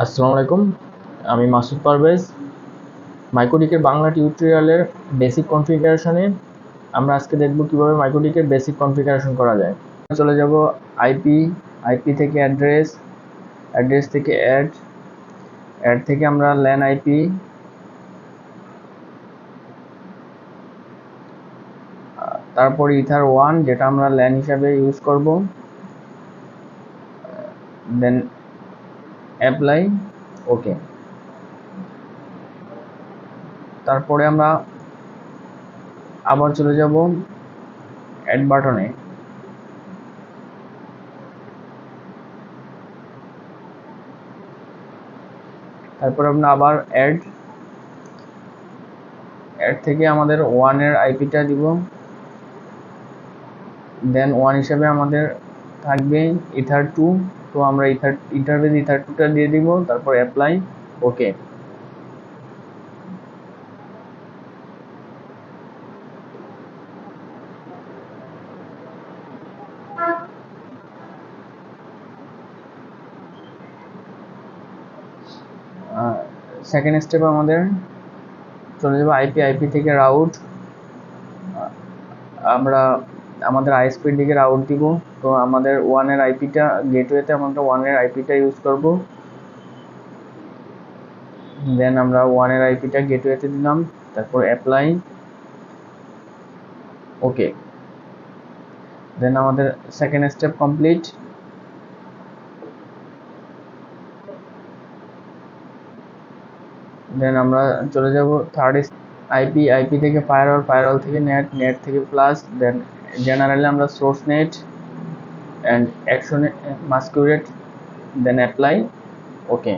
আসসালামু আলাইকুম, আমি মাসুদ পারভেজ। মাইক্রোটিকের বাংলা টিউটোরিয়ালের বেসিক কনফিগারেশনে আমরা আজকে দেখব কিভাবে মাইক্রোটিকের বেসিক কনফিগারেশন করা যায়। চলে যাব আইপি, আইপি থেকে অ্যাড্রেস, অ্যাড্রেস থেকে অ্যাড, অ্যাড থেকে আমরা ল্যান আইপি, তারপর ইথার 1 যেটা আমরা ল্যান হিসাবে ইউজ করব, দেন অ্যাপ্লাই, ওকে। তারপরে আমরা আবার চলে যাব অ্যাড বাটনে, তারপর আমরা আবার অ্যাড থেকে আমাদের 1 এর আইপিটা দিব, দেন 1 হিসাবে আমাদের থাকবে ইথার 2, তো আমরা ইন্টারফেস ইথার 2টা দিয়ে দিব, তারপর অ্যাপ্লাই, ওকে। সেকেন্ড স্টেপ আমাদের চলে যাবে আইপি, আইপি থেকে রাউট, আমরা আমাদের আইএসপির দিকে রাউট দিব, তো আমাদের 1 এর আইপিটা গেটওয়েতে আমরা 1 এর আইপিটা ইউজ করব, দেন আমরা 1 এর আইপিটা গেটওয়েতে দিলাম, তারপর অ্যাপ্লাই, ওকে। দেন আমাদের সেকেন্ড স্টেপ কমপ্লিট। দেন আমরা চলে যাব থার্ড আইপি, আইপি থেকে ফায়ারওয়াল, ফায়ারওয়াল থেকে নেট, নেট থেকে প্লাস, দেন জেনারেলি আমরা source NAT and action masquerade, then apply, okay.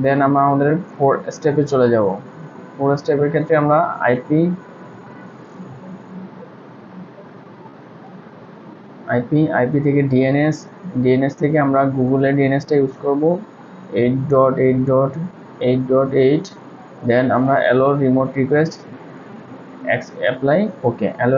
Then আমরা আমাদের 4 স্টেপে চলে যাব। 4 স্টেপের ক্ষেত্রে আমরা আইপি, আইপি, আইপি থেকে ডিএনএস, ডিএনএস থেকে আমরা গুগলের ডিএনএসটা ইউজ করব 8.8.8.8, দেন আমরা অ্যালো রিমোট রিকোয়েস্ট অ্যাপ্লাই, ওকে। অ্যালো